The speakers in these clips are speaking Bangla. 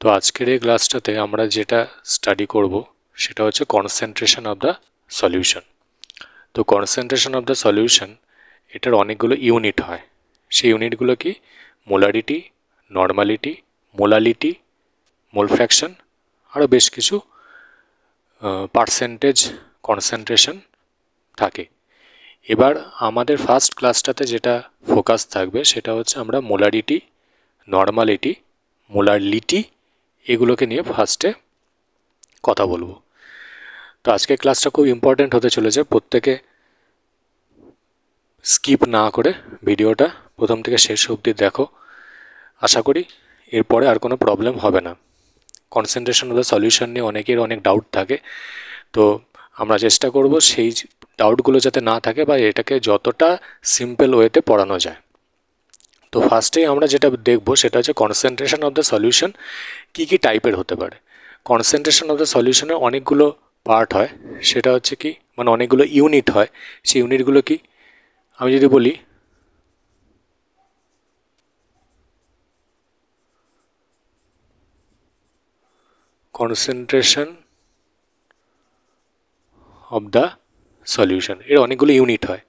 তো আজকের এই ক্লাসটাতে আমরা যেটা স্টাডি করব সেটা হচ্ছে কনসেন্ট্রেশন অফ দ্য সলিউশন। তো কনসেন্ট্রেশন অফ দ্য সলিউশন এটার অনেকগুলো ইউনিট হয়। সেই ইউনিটগুলো কি? মোলারিটি, নর্মালিটি, মোলালিটি, মোল ফ্র্যাকশন, আরও বেশ কিছু পার্সেন্টেজ কনসেন্ট্রেশন থাকে। এবার আমাদের ফার্স্ট ক্লাসটাতে যেটা ফোকাস থাকবে সেটা হচ্ছে আমরা মোলারিটি, নর্মালিটি, মোলালিটি এগুলোকে নিয়ে ফার্স্টে কথা বলবো। তো আজকে ক্লাসটা খুব ইম্পর্ট্যান্ট হতে চলেছে, প্রত্যেকে স্কিপ না করে ভিডিওটা প্রথম থেকে শেষ অবধি দেখো। আশা করি এরপরে আর কোনো প্রবলেম হবে না। কনসেন্ট্রেশন অফ দ্য সলিউশন নিয়ে অনেকের অনেক ডাউট থাকে, তো আমরা চেষ্টা করব সেই ডাউটগুলো যাতে না থাকে বা এটাকে যতটা সিম্পল ওয়েতে পড়ানো যায়। তো ফার্স্টেই আমরা যেটা দেখব সেটা হচ্ছে কনসেন্ট্রেশন অফ দ্য সলিউশন কী কী টাইপের হতে পারে। কনসেন্ট্রেশন অফ দ্য সলিউশনের অনেকগুলো পার্ট হয়, সেটা হচ্ছে কি মানে অনেকগুলো ইউনিট হয়। সেই ইউনিটগুলো কি আমি যদি বলি, কনসেন্ট্রেশন অফ দ্য সলিউশন এর অনেকগুলো ইউনিট হয়।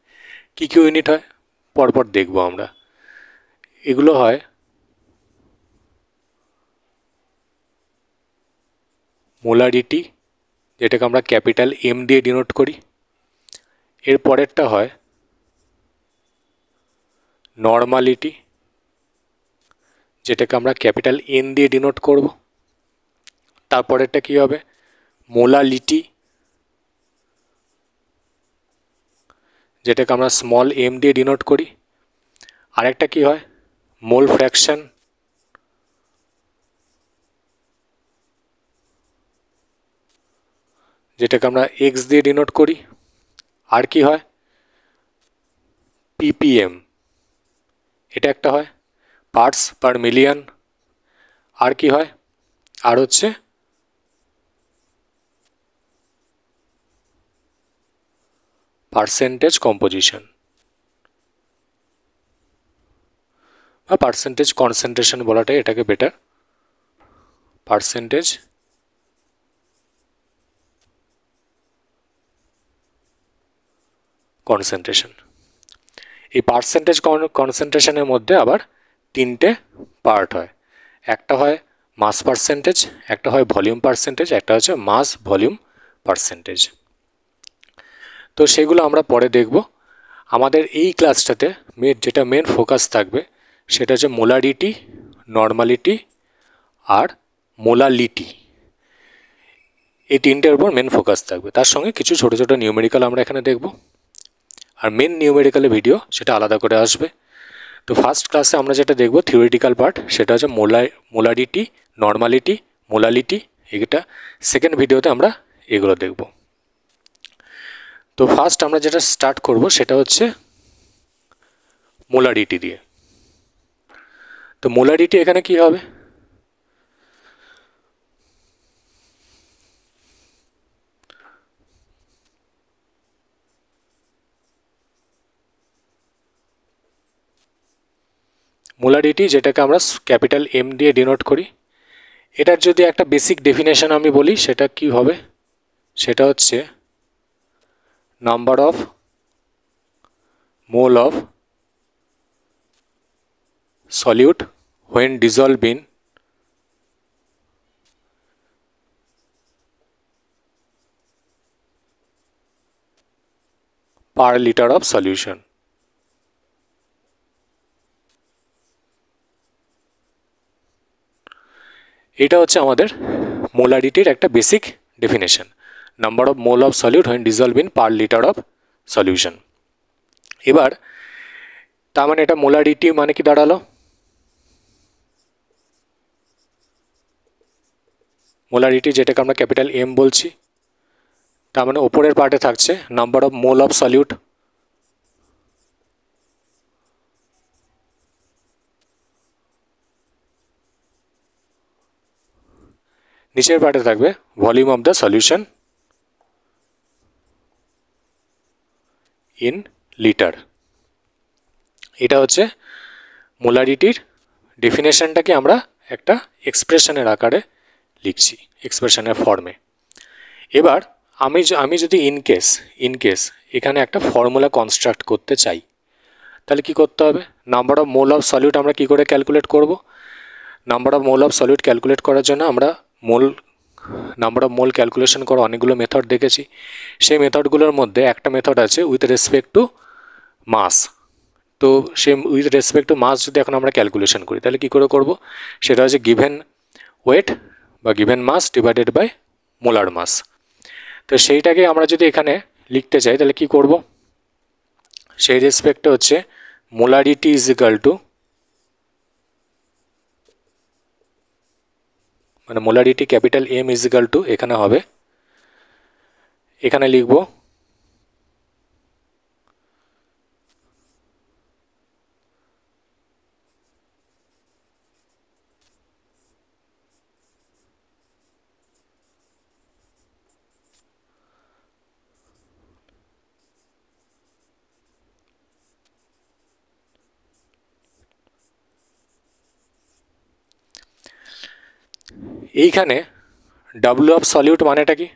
কী কী ইউনিট হয় পরপর দেখব আমরা। এগুলো হয় মোলারিটি, যেটাকে আমরা ক্যাপিটাল এম দিয়ে ডিনোট করি। এর পরেরটা হয় নর্মালিটি, যেটাকে আমরা ক্যাপিটাল এন দিয়ে ডিনোট করব। তারপরেরটা কি হবে? মোলালিটি, যেটাকে আমরা স্মল এম দিয়ে ডিনোট করি। আরেকটা কি হয়? মোল ফ্র্যাকশন, যেটাকে আমরা এক্স দিয়ে ডিনোট করি। আর কি হয়? পিপিএম, এটা একটা হয়। Parts per million. আর কি হয়? আর হচ্ছে পার্সেন্টেজ কম্পোজিশন বা পার্সেন্টেজ কনসেন্ট্রেশন বলাটাই এটাকে বেটার। Percentage concentration. এই পার্সেন্টেজ কনসেন্ট্রেশনের মধ্যে আবার তিনটে পার্ট হয়। একটা হয় মাস পার্সেন্টেজ, একটা হয় ভলিউম পার্সেন্টেজ, একটা হচ্ছে মাস ভলিউম পার্সেন্টেজ। তো সেগুলো আমরা পরে দেখব। আমাদের এই ক্লাসটাতে যেটা মেন ফোকাস থাকবে সেটা হচ্ছে মোলারিটি, নর্মালিটি আর মোলালিটি। এই তিনটের উপর মেন ফোকাস থাকবে। তার সঙ্গে কিছু ছোটো ছোটো নিউমেরিক্যাল আমরা এখানে দেখব, আর মেন নিউমেরিক্যালের ভিডিও সেটা আলাদা করে আসবে। তো ফার্স্ট ক্লাসে আমরা যেটা দেখব থিওরিটিক্যাল পার্ট, সেটা হচ্ছে মোলারিটি, নর্মালিটি, মোলালিটি। এটা সেকেন্ড ভিডিওতে আমরা এগুলো দেখব। তো ফার্স্ট আমরা যেটা স্টার্ট করব সেটা হচ্ছে মোলারিটি দিয়ে। তো মোলারিটি এখানে কি হবে? মোলারিটি, যেটাকে আমরা ক্যাপিটাল এম দিয়ে ডিনোট করি, এটার যদি একটা বেসিক ডেফিনেশন আমি বলি সেটা কি হবে? সেটা হচ্ছে number of mole of solute when dissolved in per liter of solution। এটা হচ্ছে আমাদের মোলারিটির একটা basic definition, number of mole of solute when dissolved in per liter of solution। এবার তার মানে এটা মোলারিটি মানে কি দাঁড়ালো? মোলারিটি যেটাকে আমরা ক্যাপিটাল এম বলছি, তার মানে ওপরের পার্টে থাকছে number of mole of solute, নিচের পার্টে থাকবে volume of the solution in litre. এটা হচ্ছে মোলারিটির ডেফিনেশনটাকে আমরা একটা এক্সপ্রেশনের আকারে লিখছি, এক্সপ্রেশনের ফর্মে। এবার আমি যদি ইনকেস এখানে একটা ফর্মুলা কনস্ট্রাক্ট করতে চাই, তাহলে কি করতে হবে? Number of mole of solute আমরা কি করে ক্যালকুলেট করব? Number of mole of solute calculate করার জন্য আমরা নাম্বার অফ মোল ক্যালকুলেশন করা অনেকগুলো মেথড দেখেছি। সেই মেথডগুলোর মধ্যে একটা মেথড আছে উইথ রেসপেক্ট টু মাস। তো সে উইথ রেসপেক্ট টু মাস যদি এখন আমরা ক্যালকুলেশন করি, তাহলে কী করে করব? সেটা হচ্ছে গিভেন ওয়েট বা given mass divided by molar mass. তো সেইটাকে আমরা যদি এখানে লিখতে চাই, তাহলে কি করব? সেই রেসপেক্টে হচ্ছে মোলারিটি ইজ ইকাল টু, মানে molarity capital M is equal to, এখানে হবে, এখানে লিখব এইখানে ডাব্লু অফ সলিউট মানেটা কি?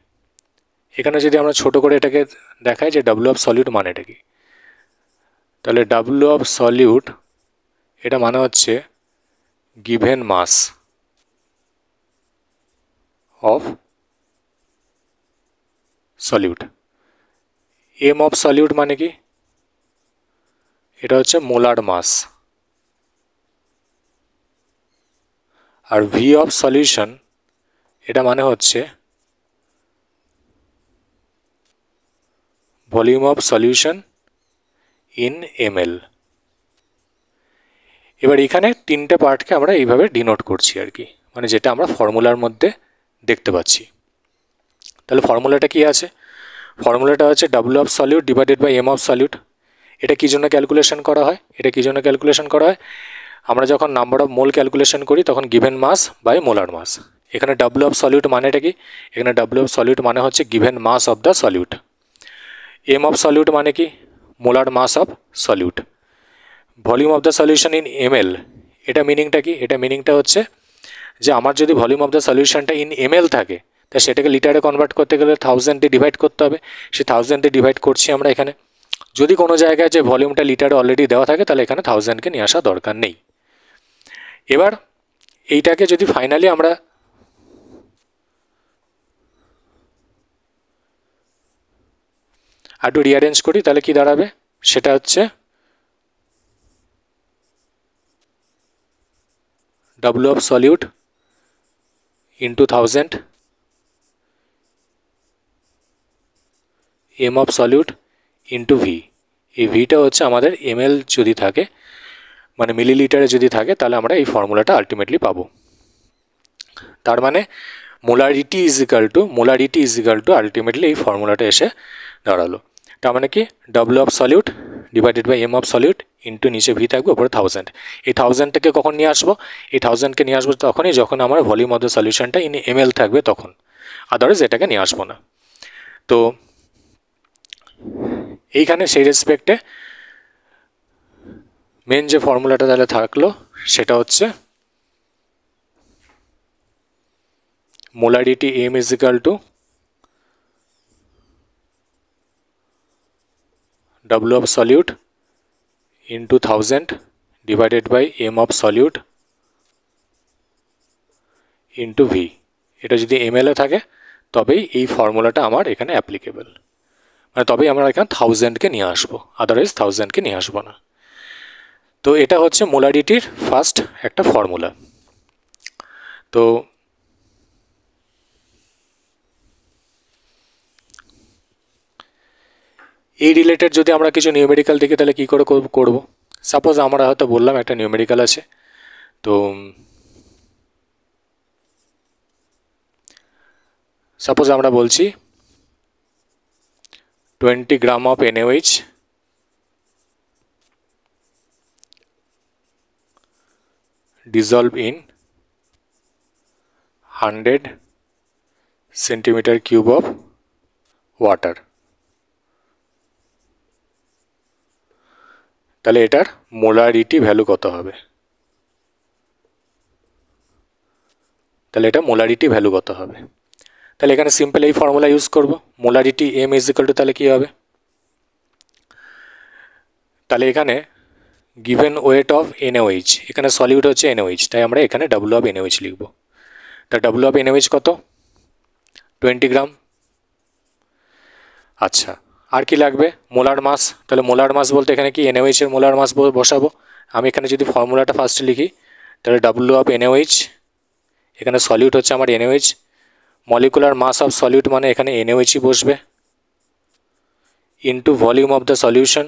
এখানে যদি আমরা ছোট করে এটাকে দেখাই যে ডাব্লু অফ সলিউট মানেটা কি, তাহলে ডাব্লু অফ সলিউট এটা মানে হচ্ছে given mass of solute. M of solute মানে কি? এটা হচ্ছে মোলার মাস। আর ভি অফ সলিউশন এটা মানে হচ্ছে volume of solution in ml. এবার এখানে তিনটে পার্টকে আমরা এইভাবে ডিনোট করছি আর কি, মানে যেটা আমরা ফর্মুলার মধ্যে দেখতে পাচ্ছি। তাহলে ফর্মুলাটা কি আছে? ফর্মুলাটা হচ্ছে W of solute divided by M of solute. এটা কী জন্য ক্যালকুলেশন করা হয়? আমরা যখন নাম্বার অফ মোল ক্যালকুলেশন করি তখন given mass by molar mass. এখানে ডাব্লু অফ সলিউট মানেটা কি? এখানে ডাব্লু অফ সলিউট মানে হচ্ছে given mass of the solute. M of solute মানে কি? Molar mass of solute. Volume of the solution in ML, এটা মিনিংটা কি? এটা মিনিংটা হচ্ছে যে আমার যদি ভলিউম অফ দ্য সলিউশনটা ইন এমএল থাকে, তা সেটাকে লিটারে কনভার্ট করতে গেলে 1000 দিয়ে ডিভাইড করতে হবে। সেই 1000 দিয়ে ডিভাইড করছি আমরা এখানে। যদি কোনো জায়গায় যে ভলিউমটা লিটারে অলরেডি দেওয়া থাকে, তাহলে এখানে 1000কে নিয়ে আসা দরকার নেই। এবার এইটাকে যদি ফাইনালি আমরা একটু রিঅ্যারেঞ্জ করি, তাহলে কি দাঁড়াবে? সেটা হচ্ছে W of solute into 1000 M of solute into V. এই ভিটা হচ্ছে আমাদের এমএল যদি থাকে, মানে মিলিলিটারে যদি থাকে, তাহলে আমরা এই ফর্মুলাটা আলটিমেটলি পাবো। তার মানে molarity is equal to ultimately এই ফর্মুলাটা এসে দাঁড়ালো। তার মানে কি? W of solute divided by M of solute into নিচে ভি থাকবে, ওপরে 1000। এই 1000টাকে কখন নিয়ে আসবো? এই 1000কে নিয়ে আসবো তখনই যখন আমার ভলিউম অফ দ্য সলিউশনটা ইন এমএল থাকবে তখন, আদারওয়াইজ এটাকে নিয়ে আসবো না। তো এইখানে সেই রেসপেক্টে মেন যে ফর্মুলাটা তাহলে থাকলো সেটা হচ্ছে molarity M is equal to W of solute into 1000 divided by M of solute into V. এটা যদি এমএলএ থাকে তবেই এই ফর্মুলাটা আমার এখানে অ্যাপ্লিকেবল, মানে তবেই আমরা এখানে 1000কে নিয়ে আসবো, আদারওয়াইজ 1000কে নিয়ে আসবো না। তো এটা হচ্ছে মোলারিটির ফার্স্ট একটা ফর্মুলা। তো এই রিলেটেড যদি আমরা কিছু নিউমেরিক্যাল দেখি, তাহলে কী করে করব? সাপোজ আমরা হয়তো বললাম একটা নিউমেরিক্যাল আছে, তো সাপোজ আমরা বলছি 20 gram of NaOH dissolve in 100 centimeter cube of water। তাহলে এটার মোলারিটি ভ্যালু কত হবে? তাহলে এটা মোলারিটি ভ্যালু কত হবে। তাহলে এখানে সিম্পল এই ফর্মুলা ইউজ করব, molarity M is equal to, তাহলে কী হবে, তাহলে এখানে গিভেন ওয়েট অফ NaOH, এখানে সলিউট হচ্ছে NaOH, তাই আমরা এখানে ডাব্লু অফ NaOH লিখব। তা ডাব্লু অফ NaOH কত, 20 গ্রাম। আচ্ছা, আর কি লাগবে, মোলার মাস। তাহলে মোলার মাস বলতে এখানে কি NaOH এর মোলার মাস বসাবো। আমি এখানে যদি ফর্মুলাটা ফার্স্টে লিখি, তাহলে ডাব্লু অফ NaOH, এখানে সলিউট হচ্ছে আমার NaOH, molecular mass of solute মানে এখানে NaOH বসবে, into volume of the solution,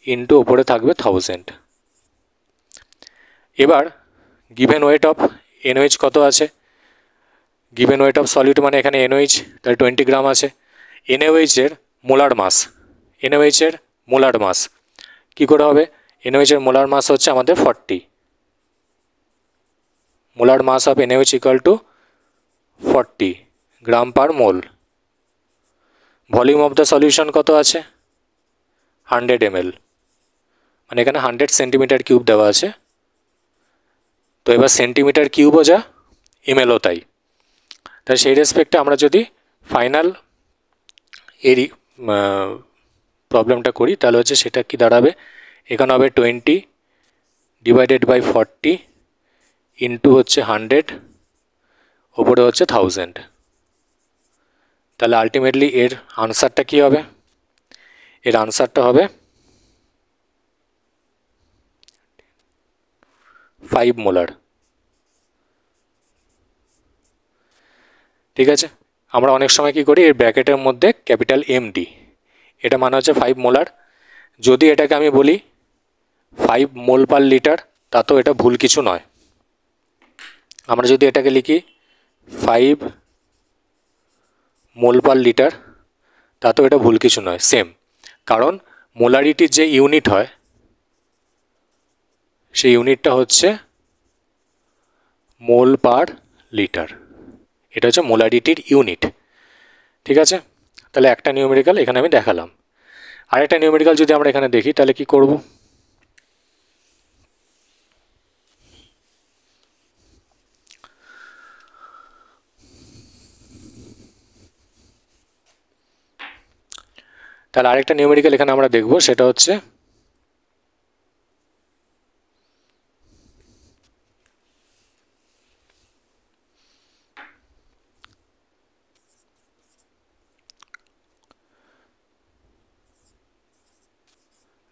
into ওপরে থাকবে 1000। এবার গিভেন ওয়েট অফ NaOH কত আছে, গিভেন ওয়েট অফ সলিউট মানে এখানে NaOH, তাহলে 20 গ্রাম আছে। NaOH এর মোলার মাস, NaOH এর মোলার মাস কী করে হবে, NaOH এর মোলার মাস হচ্ছে আমাদের 40, molar mass of NaOH equal to 40 gram per mole. Volume of the solution কত আছে, 100 ml, মানে এখানে 100 সেন্টিমিটার কিউব দেওয়া আছে। তো এবার সেন্টিমিটার কিউবও যা, এমএলও তাই। তাই সেই রেসপেক্টে আমরা যদি ফাইনাল এরই প্রবলেমটা করি, তাহলে হচ্ছে সেটা কি দাঁড়াবে, এখানে হবে 20 ডিভাইডেড বাই 40 ইন্টু হচ্ছে 100, ওপরে হচ্ছে 1000। তাহলে আলটিমেটলি এর আনসারটা কি হবে, এর আনসারটা হবে 5 মোলার। ঠিক আছে, আমরা অনেক সময় কি করি, এর ব্র্যাকেটের মধ্যে ক্যাপিটাল MD, এটা মানে হচ্ছে 5 মোলার। যদি এটাকে আমি বলি 5 মোল পার লিটার, তা তো এটা ভুল কিছু নয়। আমরা যদি এটাকে লিখি 5 মোল পার লিটার, তা তো এটা ভুল কিছু নয়, সেম। কারণ মোলারিটির যে ইউনিট হয়, সেই ইউনিটটা হচ্ছে মোল পার লিটার, এটা হচ্ছে মোলারিটির ইউনিট। ঠিক আছে, তাহলে একটা নিউমেরিক্যাল এখানে আমি দেখালাম। আরেকটা নিউমেরিক্যাল যদি আমরা এখানে দেখি, তাহলে কি করব, তাহলে আরেকটা নিউমেরিক্যাল এখানে আমরা দেখব, সেটা হচ্ছে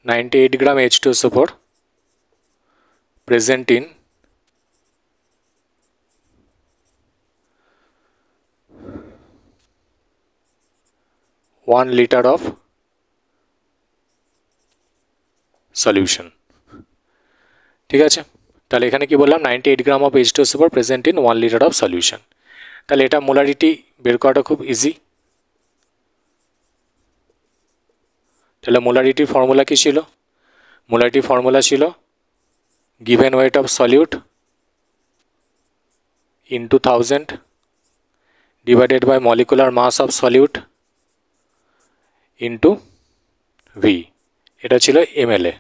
(98 গ্রাম H2SO4 present in 1 liter of solution। ঠিক আছে, তাহলে এখানে কি বললাম, 98 gram of H2SO4 present in 1 liter of solution। তাহলে এটা মোলারিটি বের করাটা খুব ইজি। তাহলে মোলারিটির ফর্মুলা কি ছিল, মোলারিটির ফর্মুলা ছিল given weight of solute into 1000 divided by molecular mass of solute into V, এটা ছিল ml-এ।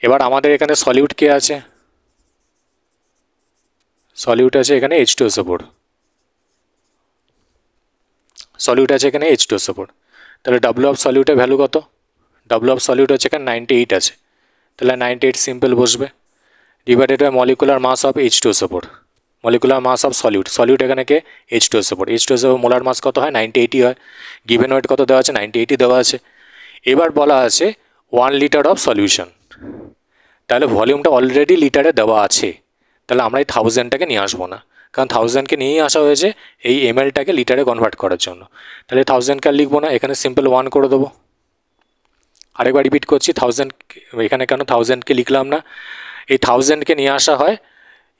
এবার আমাদের এখানে সলিউট কে আছে, সলিউট আছে এখানে H2SO4, সলিউট আছে এখানে H2SO4। তাহলে ডাব্লু অফ সলিউটের ভ্যালু কত, ডাব্লু অফ সলিউট হচ্ছে এখানে 98 আছে, তাহলে 98 সিম্পল বসবে, divided by molecular mass of H2SO4, molecular mass of solute, solute এখানে কে H2SO4, H2SO4 মোলার মাস কত হয় 98 হয়, গিভেন ওয়েট কত দেওয়া আছে 98 দেওয়া আছে। এবার বলা আছে 1 লিটার অফ সলিউশন, তাহলে ভলিউমটা অলরেডি লিটারে দেওয়া আছে, তাহলে আমরা এই 1000টাকে নিয়ে আসবো না, কারণ 1000কে নিয়েই আসা হয়েছে এই ml-টাকে লিটারে কনভার্ট করার জন্য। তাহলে 1000কে আর লিখবো না, এখানে সিম্পল 1 করে দেবো। আরেকবার রিপিট করছি, 1000 এখানে কেন 1000কে লিখলাম না, এই 1000কে নিয়ে আসা হয়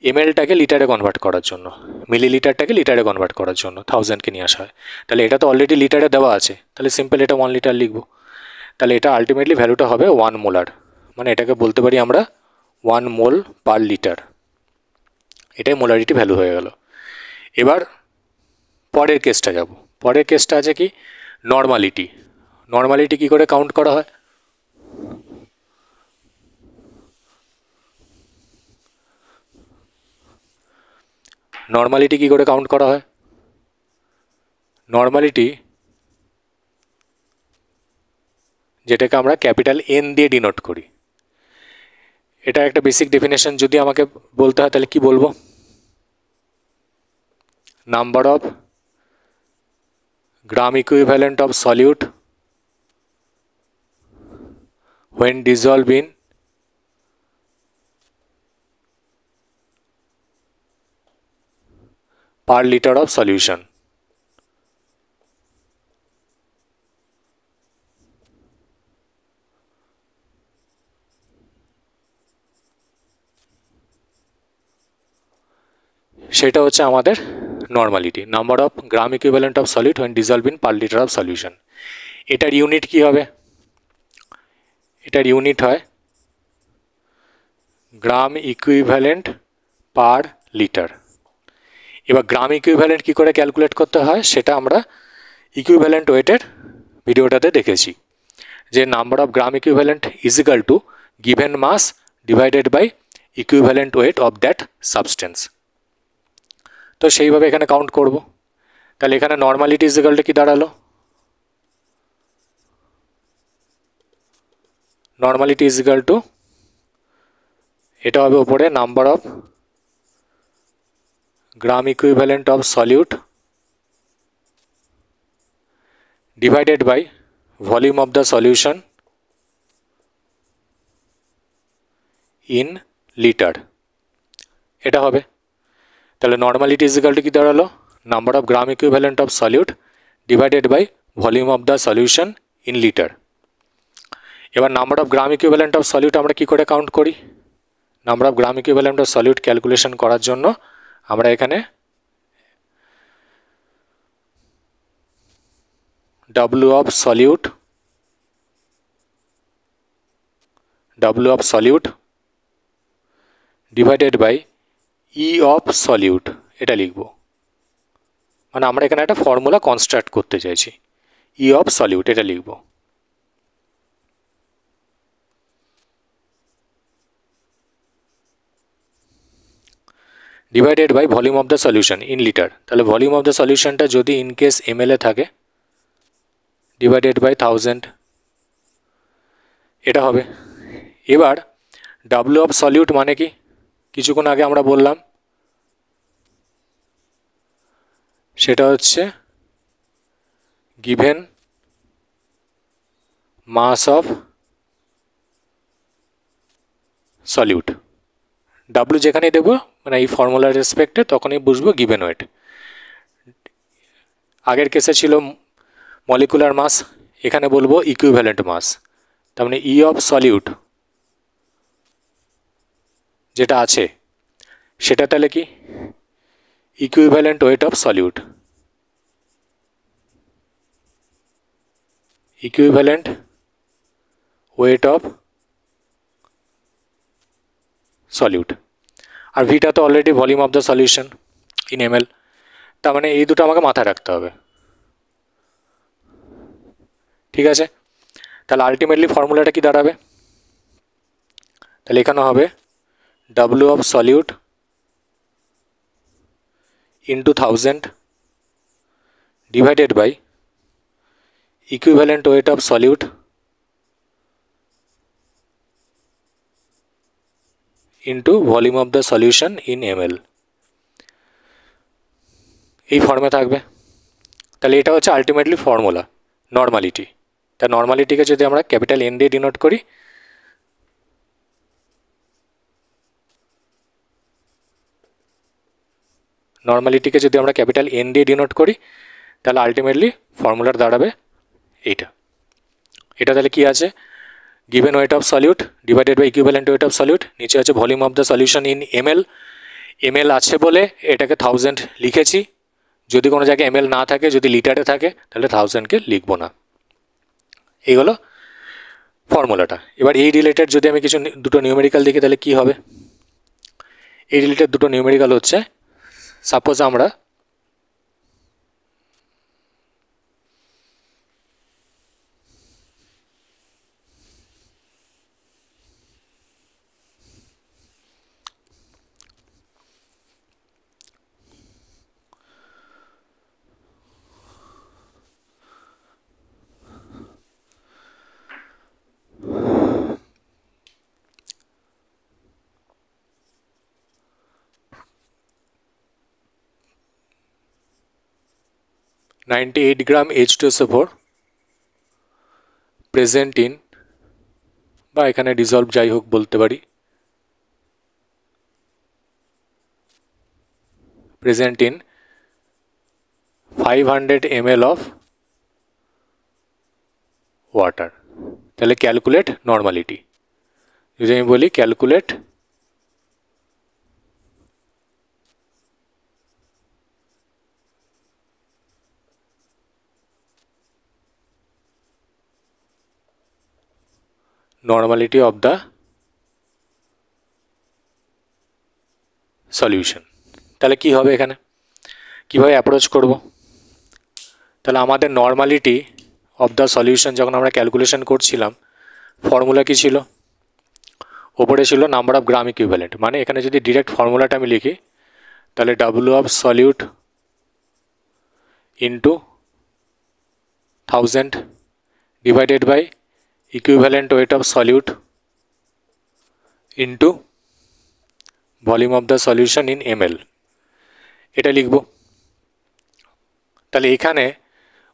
ml-টাকে লিটারে কনভার্ট করার জন্য, মিলিলিটারটাকে লিটারে কনভার্ট করার জন্য 1000কে নিয়ে আসা হয়। তাহলে এটা তো অলরেডি লিটারে দেওয়া আছে, তাহলে সিম্পল এটা 1 লিটার লিখবো। তাহলে এটা আলটিমেটলি ভ্যালুটা হবে 1 মোলার, মানে এটাকে বলতে পারি আমরা 1 মোল পার লিটার, এটাই মোলারিটি ভ্যালু হয়ে গেল। এবার পরের কেসটা যাব, পরের কেসটা আছে কি নর্মালিটি। নর্মালিটি কী করে কাউন্ট করা হয়, নর্মালিটি কী করে কাউন্ট করা হয়? নর্মালিটি, যেটাকে আমরা ক্যাপিটাল এন দিয়ে ডিনোট করি, এটা একটা বেসিক ডেফিনেশন যদি আমাকে বলতে হয় তাহলে কি বলবো? Number of gram equivalent of solute when dissolved in per liter of solution. সেটা হচ্ছে আমাদের normality, number of gram equivalent of solid when dissolved in per liter of solution. এটার ইউনিট কি হবে? এটার ইউনিট হয় গ্রাম ইকুইভ্যালেন্ট পার লিটার। এবার গ্রাম ইকুইভ্যালেন্ট কী করে ক্যালকুলেট করতে হয় সেটা আমরা ইকুইভ্যালেন্ট ওয়েটের ভিডিওটাতে দেখেছি, যে number of gram equivalent is equal to given mass divided by equivalent weight of that substance. তো সেইভাবে এখানে কাউন্ট করব। তাহলে এখানে নর্মালিটি ইজ ইকাল টু কি দাঁড়ালো? নর্মালিটি ইজ ইকাল টু, এটা হবে ওপরে number of gram equivalent of solute divided by volume of the solution in litre, এটা হবে। তাহলে নর্মালিটি ইজ ইকাল টু কি দাঁড়ালো? Number of gram equivalent of solute divided by volume of the solution in litre. এবার number of gram equivalent of solute আমরা কি করে কাউন্ট করি? Number of gram equivalent of solute calculation করার জন্য আমরা এখানে W of solute divided by E of solute এটা লিখব। মানে আমরা এখানে একটা ফর্মুলা কনস্ট্রাক্ট করতে চাইছি, E of solute এটা লিখব। Divided by volume of the solution in litre. তাহলে ভলিউম অফ দ্য সলিউশনটা যদি ইন কেস ml এ থাকে ডিভাইডেড বাই 1000 এটা হবে। এবার W অফ সলিউট মানে কি? কিছুক্ষণ আগে আমরা বললাম, সেটা হচ্ছে given mass of solute. W যেখানেই দেবো মানে এই ফর্মুলার রেসপেক্টে তখনই বুঝবো গিভেন ওয়েট। আগের কেসে ছিল মলিকুলার মাস, এখানে বলবো ইকুইভ্যালেন্ট মাস। তার মানে ই অফ সলিউট যেটা আছে সেটা তাহলে কি? Equivalent weight of solute, equivalent weight of solute. আর ভিটা তো already volume of the solution in ml। তার মানে এই দুটো আমাকে মাথায় রাখতে হবে, ঠিক আছে? তাহলে আলটিমেটলি ফর্মুলাটা কি দাঁড়াবে? তাহলে এখানে হবে W of solute into 1000 divided by equivalent weight of solute into volume of the solution in ml, এই ফর্মে থাকবে। তাহলে এটা হচ্ছে আলটিমেটলি ফর্মুলা নর্মালিটি। তা নর্মালিটিকে যদি আমরা ক্যাপিটাল এন দিয়ে ডিনোট করি, নর্মালিটিকে যদি আমরা ক্যাপিটাল এন দিয়ে ডিনোট করি তাহলে আলটিমেটলি ফর্মুলার দাঁড়াবে এইটা। এটা তাহলে কি আছে? Given weight of solute divided by equivalent weight of solute, নিচে আছে volume of the solution in ml। ml আছে বলে এটাকে 1000 লিখেছি, যদি কোনো জায়গায় ml না থাকে, যদি লিটারে থাকে তাহলে 1000কে লিখবো না। এই হলো ফর্মুলাটা। এবার এই রিলেটেড যদি আমি কিছু দুটো নিউমেরিক্যাল দেখি তাহলে কি হবে? এই রিলেটেড দুটো নিউমেরিক্যাল হচ্ছে, সাপোজ আমরা 98 গ্রাম H2SO4 প্রেজেন্ট ইন, বা এখানে ডিজলভ যাই হোক বলতে পারি, present in 500 ml of water. তাহলে ক্যালকুলেট নর্মালিটি, যদি আমি বলি calculate normality of the solution, তাহলে কি হবে এখানে, কিভাবে অ্যাপ্রোচ করব? তাহলে আমাদের নর্মালিটি অফ দ্য সলিউশন যখন আমরা ক্যালকুলেশন করছিলাম, ফর্মুলা কি ছিল? ওপরে ছিল নাম্বার অফ গ্রাম ইকুইভ্যালেন্ট, মানে এখানে যদি ডিরেক্ট ফর্মুলাটা আমি লিখি তাহলে W of solute into 1000 divided by equivalent weight of solute into volume of the solution in ml, এটা লিখব। তাহলে এখানে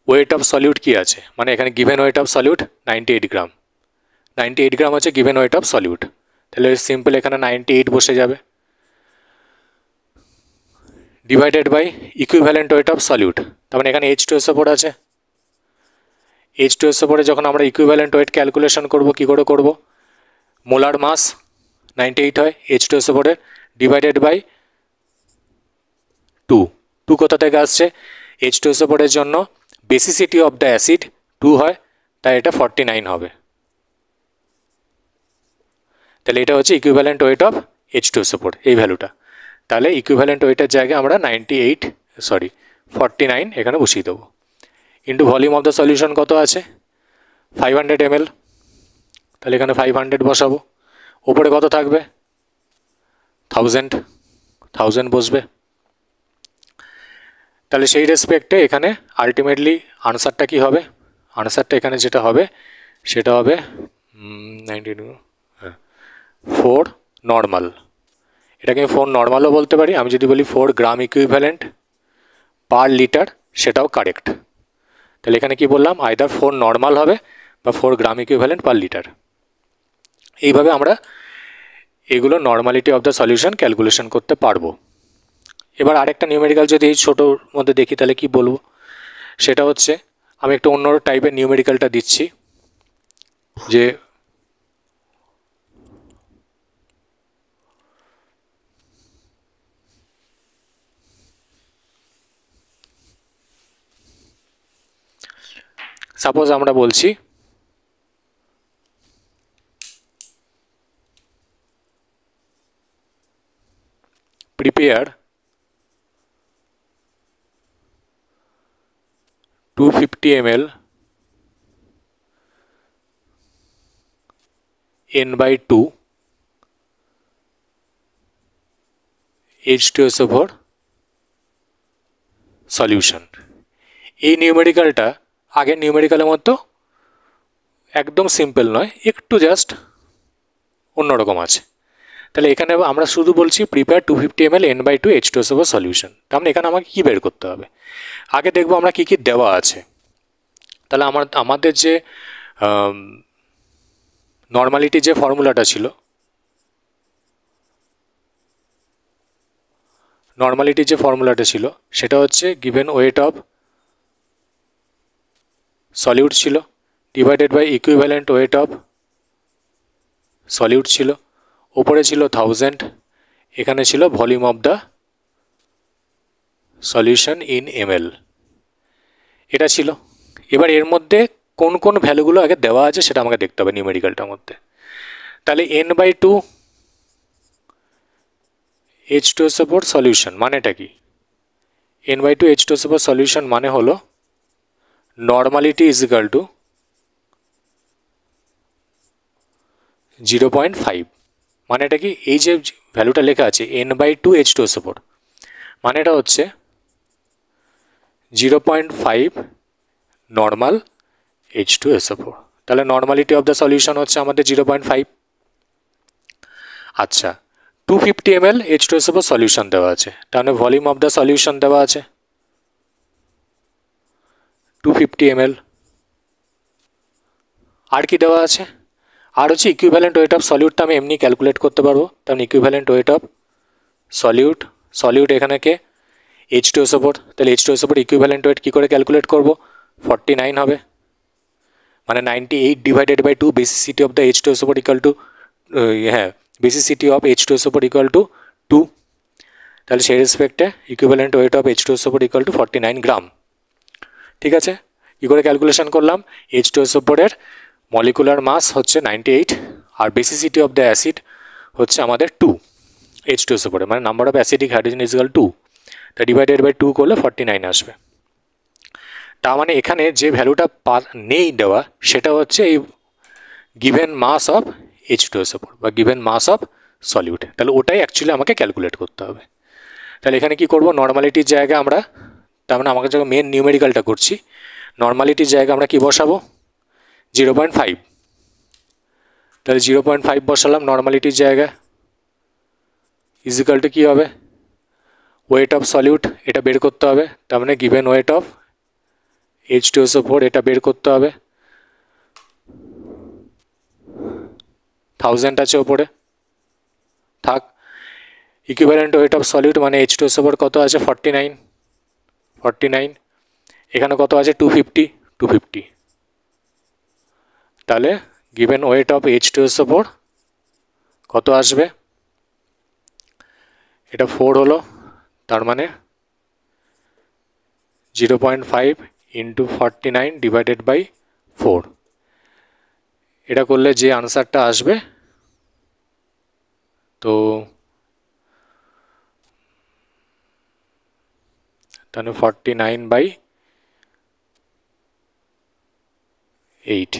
ওয়েট অফ সলিউট কি আছে, মানে এখানে given weight of solute 98 gram, 98 gram হচ্ছে গিভেন ওয়েট অফ সলিউট, তাহলে সিম্পল এখানে 98 বসে যাবে, divided by equivalent weight of solute, তার মানে এখানে H2SO4 আছে। H2SO4 যখন আমরা ইকুইভ্যালেন্ট ওয়েট ক্যালকুলেশন করব, কি করে করব? মোলার মাস 98 হয় H2SO4 এর, ডিভাইডেড বাই 2 কোথা থেকে আসছে? H2SO4 এর জন্য বেসিসিটি অফ দ্য অ্যাসিড 2 হয়, তাই এটা 49 হবে। তাহলে এটা হচ্ছে ইকুইভ্যালেন্ট ওয়েট অফ H2SO4, এই ভ্যালুটা। তাহলে ইকুইভ্যালেন্ট ওয়েটের জায়গায় আমরা 49 এখানে বসিয়ে দেবো, into volume of the solution কত আছে? 500 ml, তাহলে এখানে 500 বসাবো, ওপরে কত থাকবে? 1000 বসবে। তাহলে সেই রেসপেক্টে এখানে আলটিমেটলি আনসারটা কি হবে? আনসারটা এখানে যেটা হবে সেটা হবে 4 নর্মাল, এটাকে আমি 4 নর্মালও বলতে পারি, আমি যদি বলি 4 গ্রাম ইকুইভ্যালেন্ট পার লিটার সেটাও কারেক্ট। তাহলে এখানে কি বললাম, আইদার 4 নর্মাল হবে বা 4 গ্রাম ইকুইভ্যালেন্ট পার লিটার। এইভাবে আমরা এগুলো normality of the solution calculation করতে পারবো। এবার আরেকটা নিউমেরিক্যাল যদি এই ছোটোর মধ্যে দেখি তাহলে কি বলবো, সেটা হচ্ছে আমি একটু অন্য টাইপের নিউমেরিক্যালটা দিচ্ছি, যে সাপোজ আমরা বলছি prepare 250 ml n/2 H2SO4 solution. এই নিউমেরিক্যালটা আগের নিউমেরিক্যালের মতো একদম সিম্পল নয়, একটু জাস্ট অন্যরকম আছে। তাহলে এখানে আমরা শুধু বলছি prepare 250 ml n/2 H2SO4 solution, তার মানে এখানে আমাকে কী বের করতে হবে? আগে দেখবো আমরা কী কী দেওয়া আছে। তাহলে আমাদের যে নর্মালিটি যে ফর্মুলাটা ছিল, সেটা হচ্ছে গিভেন ওয়েট অফ সলিউট ছিল, divided by equivalent weight of solute ছিল, ওপরে ছিল 1000, এখানে ছিল volume of the solution in ml, এটা ছিল। এবার এর মধ্যে কোন কোন ভ্যালুগুলো আগে দেওয়া আছে সেটা আমাকে দেখতে হবে নিউমেরিক্যালটার মধ্যে। তাহলে n/2 H2SO4 সলিউশন মানেটা কি? n/2 H2SO4 সলিউশন মানে হলো নর্মালিটি ইজ ইকাল টু 0.5। মানেটা কি? এই যে ভ্যালুটা লেখা আছে n/2 H2SO4, মানেটা হচ্ছে 0.5 নর্মাল H2SO4। তাহলে নর্মালিটি অফ দ্য সলিউশন হচ্ছে আমাদের 0.5। আচ্ছা, 250 ml H2SO4 সলিউশন দেওয়া আছে, তাহলে ভলিউম অফ দ্য সলিউশন দেওয়া আছে 250 ml। আর কি দেওয়া আছে, আর হচ্ছে ইকুইভ্যালেন্ট ওয়েট অফ সলিউট, আমি এমনি ক্যালকুলেট করতে পারবো। তখন ইকুইভ্যালেন্ট ওয়েট অফ সলিউট এখানে কে H2SO4, তাহলে H2SO4 ইকুইভ্যালেন্ট ওয়েট কী করে ক্যালকুলেট করব, 49 হবে, মানে 98 divided by 2 basicity of the H2SO4 equal to, হ্যাঁ basicity of H2SO4 equal to 2, তাহলে সেই রেসপেক্টে equivalent weight of H2SO4 equal to 49 gram. ঠিক আছে, কী করে ক্যালকুলেশন করলাম, H2SO4 এর মলিকুলার মাস হচ্ছে 98 আর বেসিসিটি অফ দ্য অ্যাসিড হচ্ছে আমাদের 2, H2SO4 মানে number of acidic hydrogen is equal 2, তা ডিভাইডেড বাই 2 করলে 49 আসবে। তার মানে এখানে যে ভ্যালুটা নেই দেওয়া সেটা হচ্ছে এই গিভেন মাস অফ H2SO4 বা গিভেন মাস অফ সলিউট, তাহলে ওটাই অ্যাকচুয়ালি আমাকে ক্যালকুলেট করতে হবে। তাহলে এখানে কি করব, নর্মালিটির জায়গায় আমরা, তার মানে আমাকে যখন মেন নিউমেরিক্যালটা করছি, নর্মালিটির জায়গায় আমরা কি বসাবো 0.5, তাহলে 0.5 বসালাম নর্মালিটির জায়গায়, ইজিক্যাল টু কী হবে ওয়েট অফ সলিউট, এটা বের করতে হবে, তার মানে গিভেন ওয়েট অফ H2SO4 এটা বের করতে হবে, 1000 আছে ওপরে থাক। ইকুইভ্যালেন্ট ওয়েট অফ সলিউট মানে H2SO4 কত আছে 49, এখানে কত আছে 250, তাহলে গিভেন ওয়েট অফ H2SO4 কত আসবে, এটা 4 হলো, তার মানে 0.5 ইন্টু 49 ডিভাইডেড বাই 4, এটা করলে যে আনসারটা আসবে, তো তাহলে 49/8,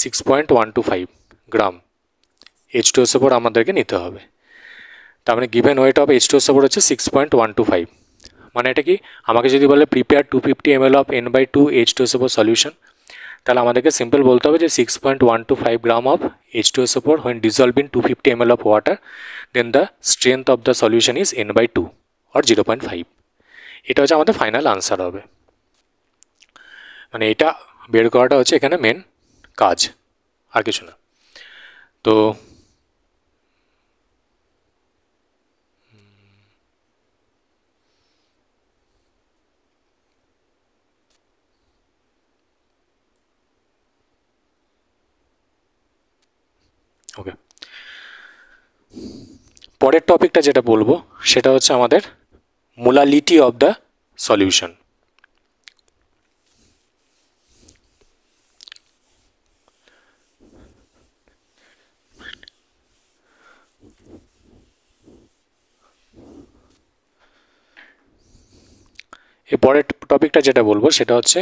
$6.125 গ্রাম H2SO4 আমাদেরকে নিতে হবে। তার মানে গিভেন ওয়েট অফ H2SO4 হচ্ছে 6.125, মানে এটা কি, আমাকে যদি বলে prepare 250 ml of N/2 H2SO4 solution, তাহলে আমাদেরকে সিম্পল বলতে হবে যে 6.125 gram of H2SO4 when dissolved in 250 ml of water, then the strength of the solution is N/2 or 0.5, এটা হচ্ছে আমাদের ফাইনাল আনসার হবে। মানে এটা বের করাটা হচ্ছে এখানে মেন কাজ, আর কিছু না। তো ওকে, পরের টপিকটা যেটা বলবো সেটা হচ্ছে আমাদের মোলালিটি অফ দ্য সলিউশন। এই পরের টপিকটা যেটা বলবো সেটা হচ্ছে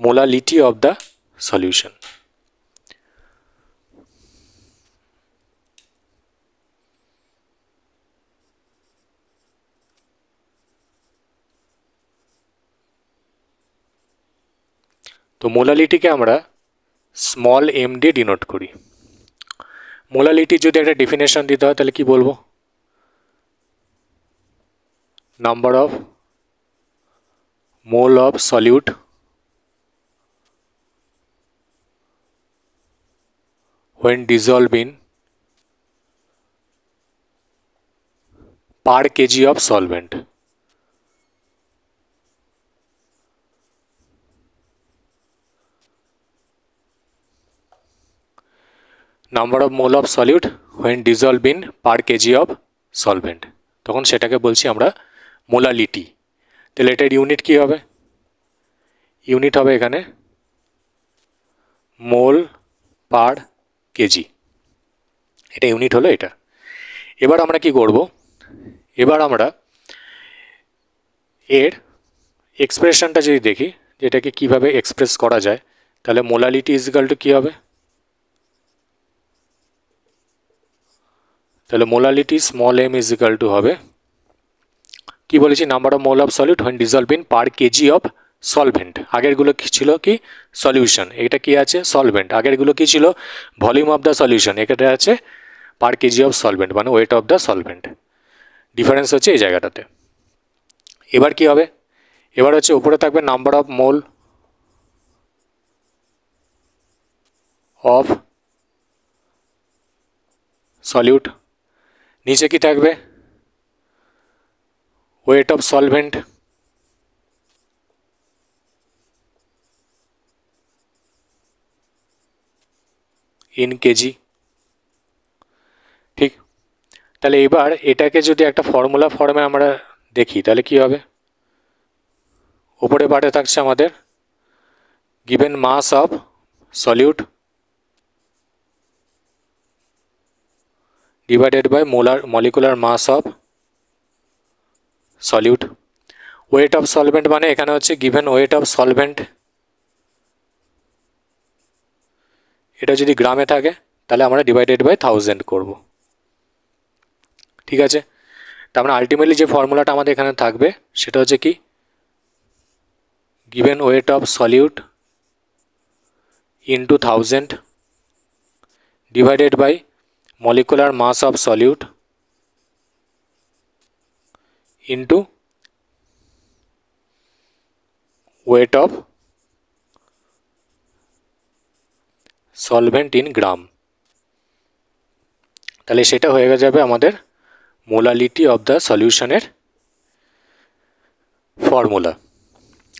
মোলালিটি অফ দ্য সলিউশন। তো মোলালিটিকে আমরা স্মল এম দিয়ে ডিনোট করি। মোলালিটির যদি একটা ডেফিনেশন দিতে হয় তাহলে কি বলবো, number of mole of solute when dissolved in per kg of solvent। Number of mole of solute when dissolved in per kg of solvent, তখন সেটাকে বলছি আমরা মোলালিটি। তাহলে এটার ইউনিট কী হবে, ইউনিট হবে এখানে মোল পার কেজি, এটা ইউনিট হলো এটা। এবার আমরা কি করব, এবার আমরা এর এক্সপ্রেশনটা যদি দেখি যেটাকে কিভাবে এক্সপ্রেস করা যায়, তাহলে মোলালিটি ইজ ইকুয়াল টু কী হবে, তাহলে molality small m is equal to হবে কি বলেছি, number of mole of solute when dissolved in per kg of solvent, আগেরগুলো কি ছিল কি সলিউশন, এটা কি আছে সলভেন্ট, আগেরগুলো কি ছিল ভলিউম অফ দ্য সলিউশন, এটা আছে পার কেজি অফ সলভেন্ট মানে weight of the solvent. Difference হচ্ছে এই জায়গাটাতে। এবার কি হবে, এবার হচ্ছে উপরে থাকবে number of mole of solute, নিচে কি থাকবে weight of solvent in KG. ঠিক, তাহলে এবার এটাকে যদি একটা ফর্মুলা ফর্মে আমরা দেখি তাহলে কি হবে, উপরে পার্টে থাকছে আমাদের given mass of solute divided by molecular mass of solute. Weight of solvent মানে এখানে হচ্ছে গিভেন ওয়েট অফ সলভেন্ট, এটা যদি গ্রামে থাকে তাহলে আমরা ডিভাইডেড বাই 1000 করব। ঠিক আছে, তার মানে আলটিমেটলি যে ফর্মুলাটা আমাদের এখানে থাকবে সেটা হচ্ছে কি given weight of solute into 1000 divided by molecular mass of solute into weight of solvent in gram, তাহলে সেটা হয়ে যাবে আমাদের মোলালিটি অফ দ্য সলিউশনের ফর্মুলা।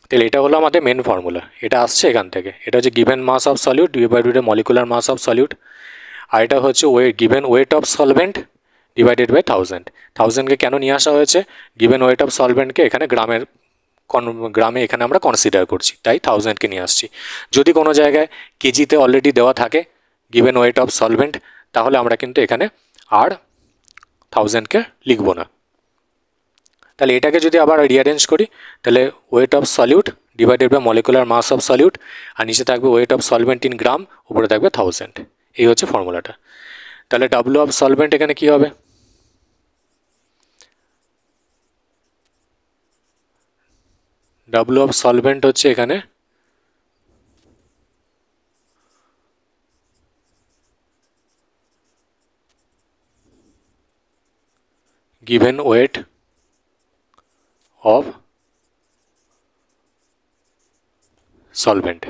তাহলে এটা হলো আমাদের মেন ফর্মুলা, এটা আসছে এখান থেকে, এটা হচ্ছে given mass of solute divided by molecular mass of solute, আর এটা হচ্ছে given weight of solvent divided by 1000কে কেন নিয়ে আসা হয়েছে, গিভেন ওয়েট অফ সলভেন্টকে এখানে গ্রামে এখানে আমরা কনসিডার করছি, তাই 1000কে নিয়ে আসছি। যদি কোনো জায়গায় কেজিতে অলরেডি দেওয়া থাকে গিভেন ওয়েট অফ সলভেন্ট তাহলে আমরা কিন্তু এখানে আর 1000কে লিখব না। তাহলে এটাকে যদি আবার রিঅ্যারেঞ্জ করি তাহলে weight of solute divided by molecular mass of solute, আর নিচে থাকবে weight of solvent in gram, উপরে থাকবে 1000। এই হচ্ছে ফর্মুলাটা। তাহলে ডাব্লু অফ সলভেন্ট এখানে কি হবে, ডাব্লু অফ সলভেন্ট হচ্ছে এখানে given weight of solvent।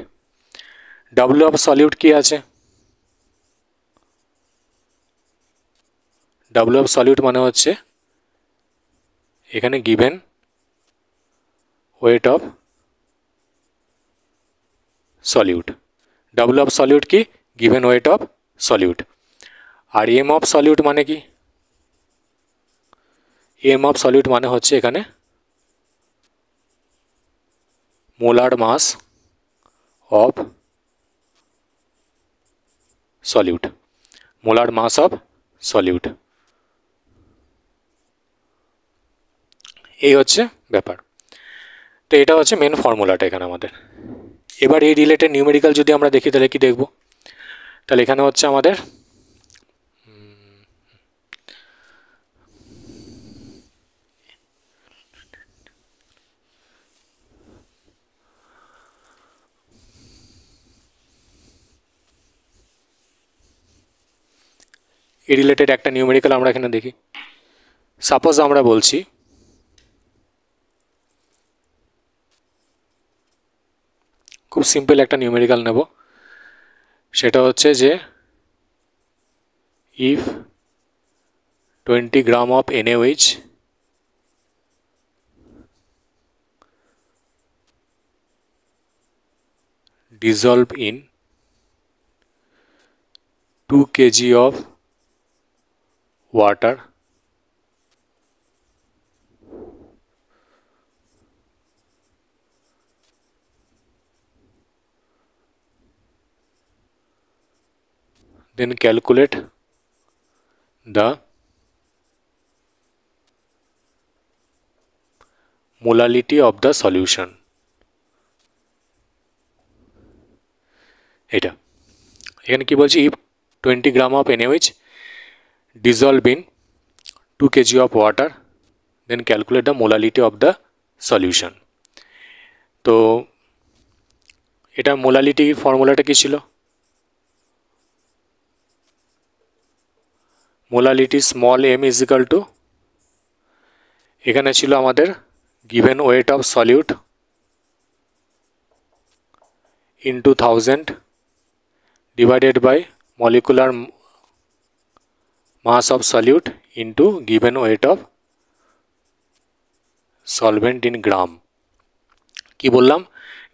W of solute কি আছে, ডাব্লু অফ সলিউট মানে হচ্ছে এখানে given weight of solute, W of solute কি গিভেন ওয়েট অফ সলিউট। আর এম অফ সলিউট মানে কি, এম অফ সলিউট মানে হচ্ছে এখানে molar mass of solute, molar mass of solute. এই হচ্ছে ব্যাপার। তো এটা হচ্ছে মেন ফর্মুলাটা এখানে আমাদের। এবার এই রিলেটেড নিউমেরিক্যাল যদি আমরা দেখি তাহলে কি দেখব, তাহলে এখানে হচ্ছে আমাদের এই রিলেটেড একটা নিউমেরিক্যাল আমরা এখানে দেখি। সাপোজ আমরা বলছি খুব সিম্পল একটা নিউমেরিক্যাল নেব, সেটা হচ্ছে যে if 20 gram of NaOH dissolve in 2 kg of water, then calculate the molality of the solution। এটা এখানে কি বলছি, if 20 gram of NaOH dissolve in 2 kg of water then calculate the molality of the solution। তো এটা মোলালিটি ফর্মুলাটা কি ছিল? Molality small m is equal to, এখানে ছিল আমাদের given weight of solute into 1000 divided by molecular mass of solute into given weight of solvent in gram. কি বললাম?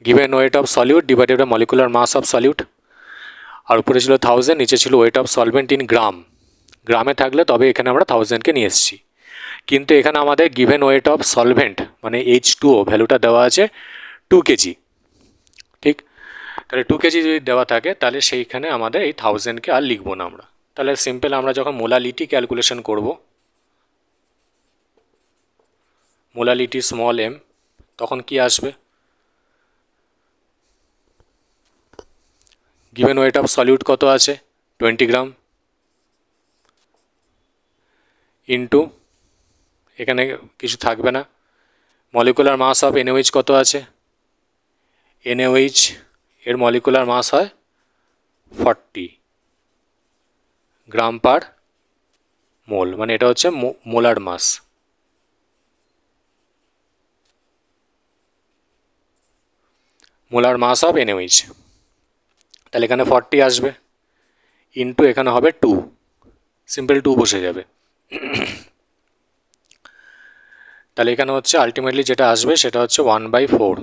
Given weight of solute divided by molecular mass of solute, আর উপরে ছিল 1000, নিচে ছিল weight of solvent in gram. গ্রামে থাকলে তবে এখানে আমরা 1000কে নিয়ে এসেছি, কিন্তু এখানে আমাদের গিভেন ওয়েট অফ সলভেন্ট মানে H2O ভ্যালুটা দেওয়া আছে 2 কেজি। ঠিক, তাহলে 2 কেজি যদি দেওয়া থাকে তাহলে সেইখানে আমাদের এই 1000কে আর লিখবো না আমরা। তাহলে সিম্পল আমরা যখন মোলালিটি ক্যালকুলেশন করব, মোলালিটি স্মল m, তখন কি আসবে? গিভেন ওয়েট অফ সলিউট কত আছে? 20 গ্রাম, ইন্টু এখানে কিছু থাকবে না, মলিকুলার মাস অফ NaOH কত আছে? NaOH এর মলিকুলার মাস হয় 40 গ্রাম পার মোল, মানে এটা হচ্ছে molar mass. Molar mass of NaOH, তাহলে এখানে 40 আসবে, ইন্টু এখানে হবে 2, সিম্পল 2 বসে যাবে। তাহলে এখানে হচ্ছে আলটিমেটলি যেটা আসবে সেটা হচ্ছে 1/4,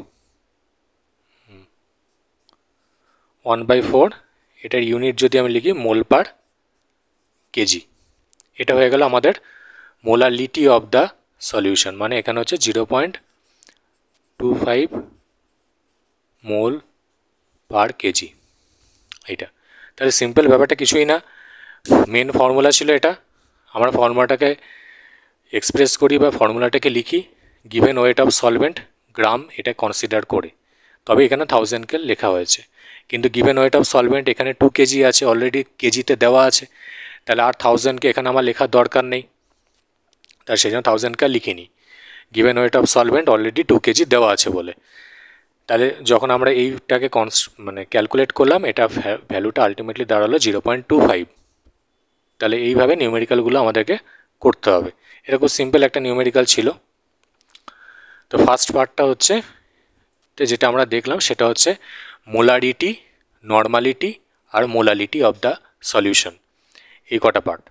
1/4, এটার ইউনিট যদি আমি লিখি মোল পার কেজি। এটা হয়ে গেল আমাদের মোলালিটি অফ দ্য সলিউশন, মানে এখানে হচ্ছে 0.25 মোল পার কেজি এইটা। তাহলে সিম্পল ব্যাপারটা কিছুই না, মেন ফর্মুলা ছিল এটা। আমরা ফর্মুলাটাকে এক্সপ্রেস করি বা ফর্মুলাটাকে লিখি গিভেন ওয়েট অফ সলভেন্ট গ্রাম, এটা কনসিডার করে, তবে এখানে 1000কে লেখা হয়েছে। কিন্তু গিভেন ওয়েট অফ সলভেন্ট এখানে 2 কেজি আছে, অলরেডি কেজিতে দেওয়া আছে, তাহলে আর 1000কে এখানে আমার লেখার দরকার নেই, তাই সেই জন্য 1000কে লিখিনি। Given weight of solvent already 2 KG দেওয়া আছে বলে। তাহলে যখন আমরা এইটাকে মানে ক্যালকুলেট করলাম, এটা ভ্যালুটা আলটিমেটলি দাঁড়ালো 0.25। তাহলে এইভাবে নিউমেরিক্যালগুলো আমাদেরকে করতে হবে। এটা খুব সিম্পল একটা নিউমেরিক্যাল ছিল। তো ফার্স্ট পার্টটা হচ্ছে যেটা আমরা দেখলাম সেটা হচ্ছে মোলারিটি, নর্মালিটি আর মোলালিটি অফ দ্য সলিউশন, এই কটা পার্ট।